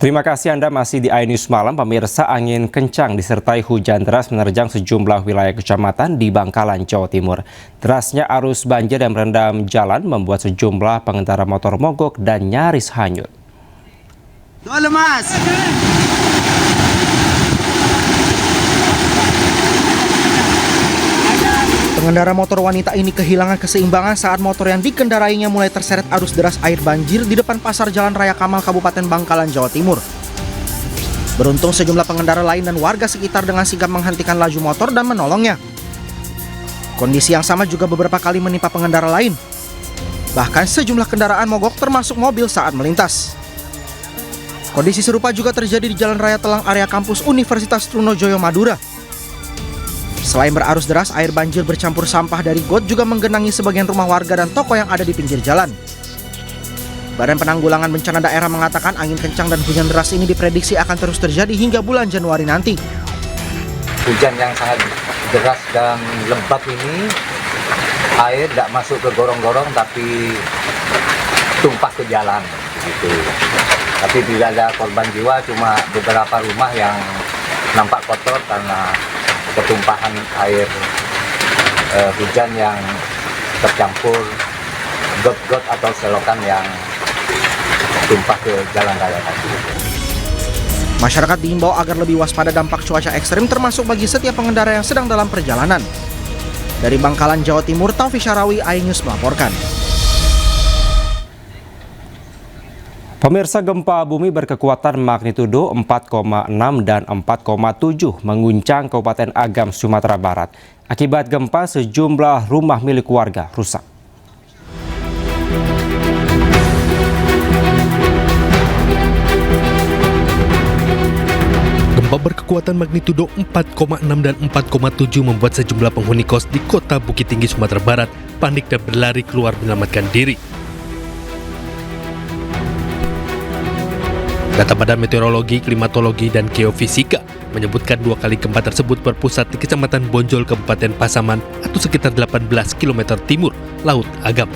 Terima kasih Anda masih di iNews Malam. Pemirsa, angin kencang disertai hujan deras menerjang sejumlah wilayah kecamatan di Bangkalan, Jawa Timur. Derasnya arus banjir dan merendam jalan membuat sejumlah pengendara motor mogok dan nyaris hanyut. Dua lemas. Pengendara motor wanita ini kehilangan keseimbangan saat motor yang dikendarainya mulai terseret arus deras air banjir di depan Pasar Jalan Raya Kamal, Kabupaten Bangkalan, Jawa Timur. Beruntung sejumlah pengendara lain dan warga sekitar dengan sigap menghentikan laju motor dan menolongnya. Kondisi yang sama juga beberapa kali menimpa pengendara lain. Bahkan sejumlah kendaraan mogok termasuk mobil saat melintas. Kondisi serupa juga terjadi di Jalan Raya Telang area kampus Universitas Trunojoyo, Madura. Selain berarus deras, air banjir bercampur sampah dari got juga menggenangi sebagian rumah warga dan toko yang ada di pinggir jalan. Badan Penanggulangan Bencana Daerah mengatakan angin kencang dan hujan deras ini diprediksi akan terus terjadi hingga bulan Januari nanti. Hujan yang sangat deras dan lebat ini, air tidak masuk ke gorong-gorong tapi tumpah ke jalan. Gitu. Tapi tidak ada korban jiwa, cuma beberapa rumah yang nampak kotor karena ketumpahan air hujan yang tercampur got-got atau selokan yang tumpah ke jalan raya tadi. Masyarakat diimbau agar lebih waspada dampak cuaca ekstrim termasuk bagi setiap pengendara yang sedang dalam perjalanan. Dari Bangkalan, Jawa Timur, Taufik Syarawi, iNews melaporkan. Pemirsa, gempa bumi berkekuatan magnitudo 4,6 dan 4,7 mengguncang Kabupaten Agam, Sumatera Barat. Akibat gempa, sejumlah rumah milik warga rusak. Gempa berkekuatan magnitudo 4,6 dan 4,7 membuat sejumlah penghuni kos di Kota Bukit Tinggi, Sumatera Barat panik dan berlari keluar menyelamatkan diri. Data Badan Meteorologi, Klimatologi, dan Geofisika menyebutkan 2 kali gempa tersebut berpusat di Kecamatan Bonjol, Kabupaten Pasaman atau sekitar 18 km timur Laut Agam.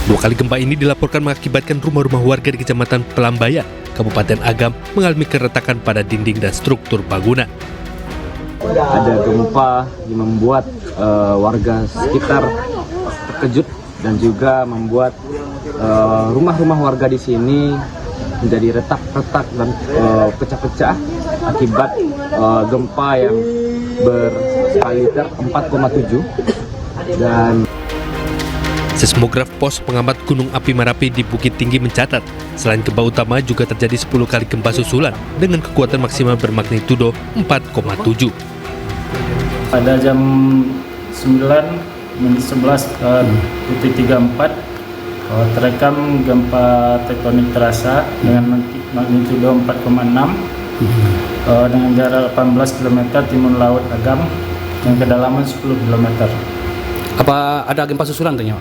2 kali gempa ini dilaporkan mengakibatkan rumah-rumah warga di Kecamatan Pelambayan, Kabupaten Agam mengalami keretakan pada dinding dan struktur bangunan. Ada gempa yang membuat warga sekitar terkejut dan juga membuat rumah-rumah warga di sini menjadi retak-retak dan pecah-pecah akibat gempa yang berskala Richter 4,7 dan Seismograf Pos Pengamat Gunung Api Merapi di Bukit Tinggi mencatat, selain gempa utama juga terjadi 10 kali gempa susulan dengan kekuatan maksimal bermagnitudo 4,7. Pada jam 9:11:34 terekam gempa tektonik terasa dengan magnitudo 4,6 dengan jarak 18 km timur Laut Agam dan kedalaman 10 km. Apa ada gempa susulan tanya?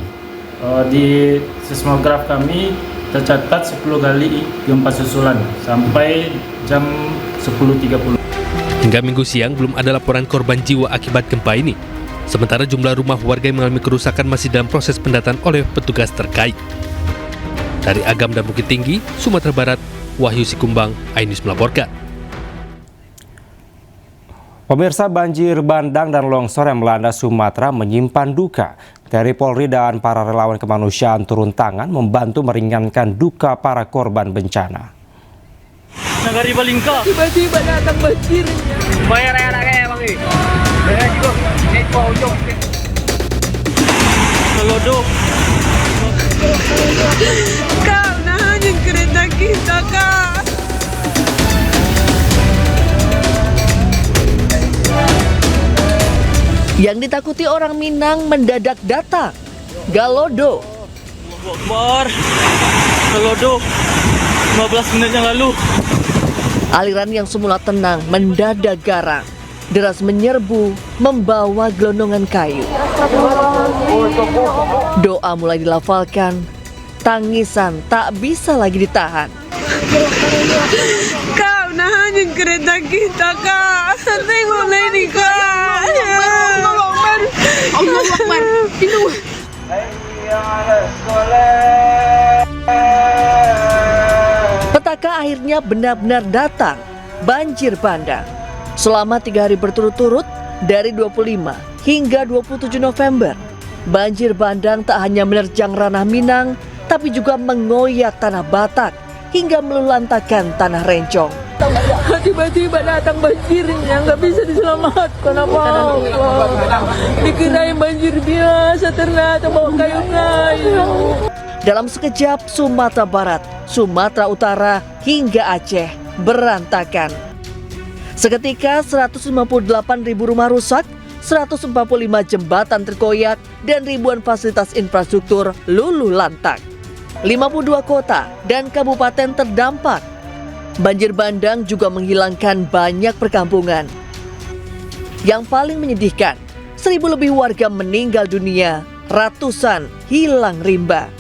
Di seismograf kami tercatat 10 kali gempa susulan sampai jam 10.30. Hingga Minggu siang belum ada laporan korban jiwa akibat gempa ini. Sementara jumlah rumah warga yang mengalami kerusakan masih dalam proses pendataan oleh petugas terkait. Dari Agam dan Bukit Tinggi, Sumatera Barat, Wahyu Sikumbang, iNews melaporkan. Pemirsa, banjir bandang dan longsor yang melanda Sumatera menyimpan duka. Dari Polri dan para relawan kemanusiaan turun tangan membantu meringankan duka para korban bencana. Nagari Balingka. Tiba-tiba datang banjirnya. Bayar anaknya bang. Bayar juga. Naik ke ujung. Melodok. Kau nahan kereta kita, Kak. Yang ditakuti orang Minang mendadak datang. Galodo. Akbar. Melodok. 15 menit yang lalu. Aliran yang semula tenang mendadak garang. Deras menyerbu, membawa gelondongan kayu. Doa mulai dilafalkan, tangisan tak bisa lagi ditahan. Kau nahan kereta kita, Kak. Tengoklah ini, Kak. Allah Akbar. Hayya 'alas shalah. akhirnya benar-benar datang, banjir bandang. Selama 3 hari berturut-turut, dari 25 hingga 27 November, banjir bandang tak hanya menerjang ranah Minang, tapi juga mengoyak tanah Batak hingga melulantakan tanah Rencong. Tiba-tiba datang banjirnya, nggak bisa diselamatkan apa-apa. Dikirain banjir biasa, ternyata bawa kayu-kayu. Dalam sekejap, Sumatera Barat, Sumatera Utara, hingga Aceh berantakan. Seketika 158.000 rumah rusak, 145 jembatan terkoyak, dan ribuan fasilitas infrastruktur luluh lantak. 52 kota dan kabupaten terdampak. Banjir bandang juga menghilangkan banyak perkampungan. Yang paling menyedihkan, 1.000 lebih warga meninggal dunia, ratusan hilang rimba.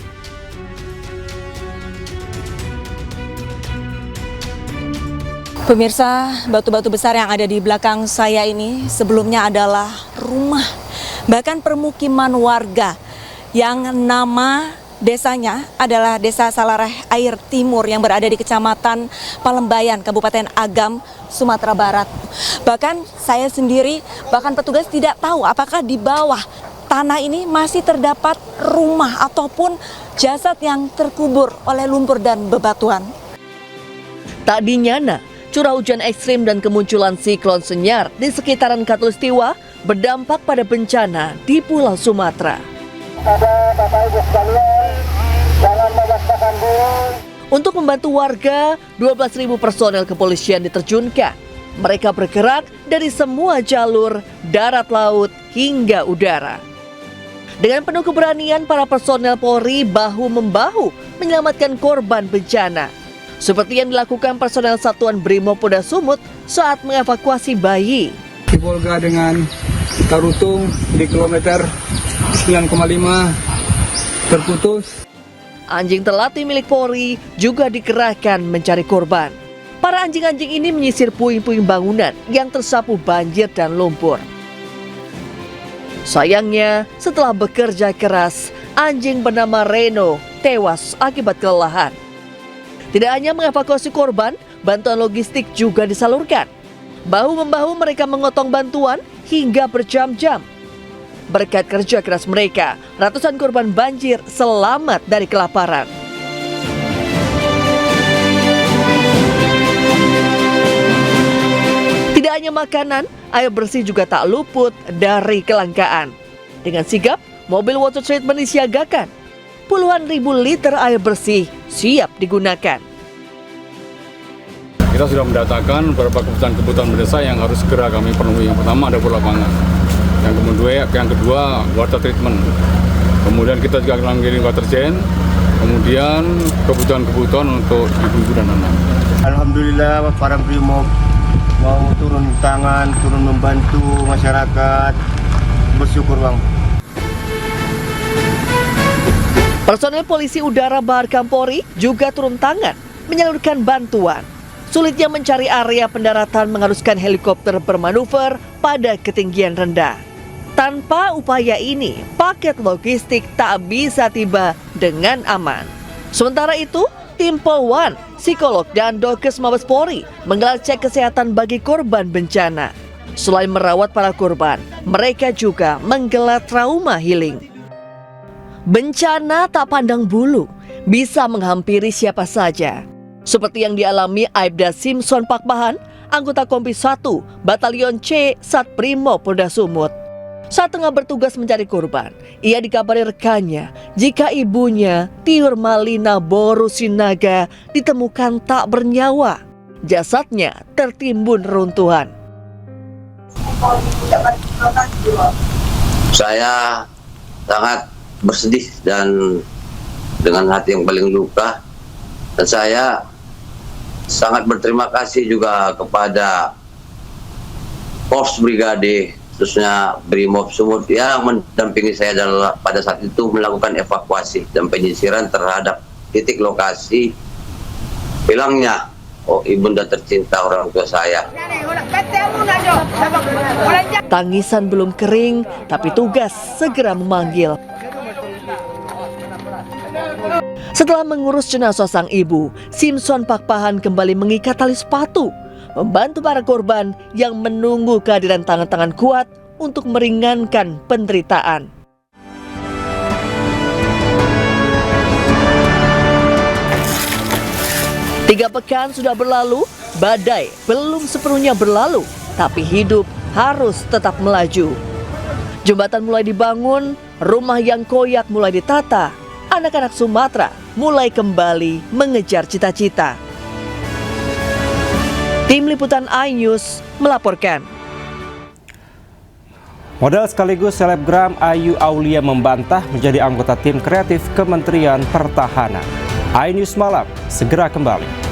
Pemirsa, batu-batu besar yang ada di belakang saya ini sebelumnya adalah rumah, bahkan permukiman warga yang nama desanya adalah Desa Salareh Air Timur yang berada di Kecamatan Palembayan, Kabupaten Agam, Sumatera Barat. Bahkan saya sendiri, bahkan petugas tidak tahu apakah di bawah tanah ini masih terdapat rumah ataupun jasad yang terkubur oleh lumpur dan bebatuan. Tak dinyana, curah hujan ekstrim dan kemunculan siklon Senyar di sekitaran Khatulistiwa berdampak pada bencana di Pulau Sumatera. Untuk membantu warga, 12.000 personel kepolisian diterjunkan. Mereka bergerak dari semua jalur, darat, laut, hingga udara. Dengan penuh keberanian, para personel Polri bahu-membahu menyelamatkan korban bencana. Seperti yang dilakukan personel Satuan Brimob Polda Sumut saat mengevakuasi bayi. Di Polga dengan Tarutung di kilometer 9,5 terputus. Anjing terlatih milik Polri juga dikerahkan mencari korban. Para anjing-anjing ini menyisir puing-puing bangunan yang tersapu banjir dan lumpur. Sayangnya, setelah bekerja keras, anjing bernama Reno tewas akibat kelelahan. Tidak hanya mengevakuasi korban, bantuan logistik juga disalurkan. Bahu-membahu mereka mengotong bantuan hingga berjam-jam. Berkat kerja keras mereka, ratusan korban banjir selamat dari kelaparan. Tidak hanya makanan, air bersih juga tak luput dari kelangkaan. Dengan sigap, mobil water treatment disiagakan. Puluhan ribu liter air bersih siap digunakan. Kita sudah mendatakan beberapa kebutuhan berdesa yang harus segera kami penuhi. Yang pertama ada lapangan, yang kedua water treatment. Kemudian kita juga akan mengirim water chain. Kemudian kebutuhan untuk ibu-ibu dan anak. Alhamdulillah para Brimob mau turun tangan, turun membantu masyarakat. Bersyukur Bang. Personel polisi udara Bahar Kampori juga turun tangan menyalurkan bantuan. Sulitnya mencari area pendaratan mengharuskan helikopter bermanuver pada ketinggian rendah. Tanpa upaya ini, paket logistik tak bisa tiba dengan aman. Sementara itu, tim Polwan, psikolog dan Dokes Mabes Polri menggelar cek kesehatan bagi korban bencana. Selain merawat para korban, mereka juga menggelar trauma healing. Bencana tak pandang bulu, bisa menghampiri siapa saja. Seperti yang dialami Aibda Simpson Pakpahan, anggota Kompi 1, Batalion C, Satbrimob Polda Sumut. Saat tengah bertugas mencari korban, ia dikabari rekannya jika ibunya, Tiur Malina Boru Sinaga, ditemukan tak bernyawa. Jasadnya tertimbun reruntuhan. Saya sangat bersedih dan dengan hati yang paling luka, dan saya sangat berterima kasih juga kepada Pos Brigade khususnya Brimob Sumut yang mendampingi saya pada saat itu melakukan evakuasi dan penyisiran terhadap titik lokasi hilangnya ibunda tercinta orang tua saya. Tangisan belum kering, tapi tugas segera memanggil. Setelah mengurus jenazah sang ibu, Simpson Pakpahan kembali mengikat tali sepatu, membantu para korban yang menunggu kehadiran tangan-tangan kuat untuk meringankan penderitaan. Tiga pekan sudah berlalu, badai belum sepenuhnya berlalu, tapi hidup harus tetap melaju. Jembatan mulai dibangun, rumah yang koyak mulai ditata, anak-anak Sumatera mulai kembali mengejar cita-cita. Tim Liputan iNews melaporkan. Model sekaligus selebgram Ayu Aulia membantah menjadi anggota tim kreatif Kementerian Pertahanan. iNews Malam segera kembali.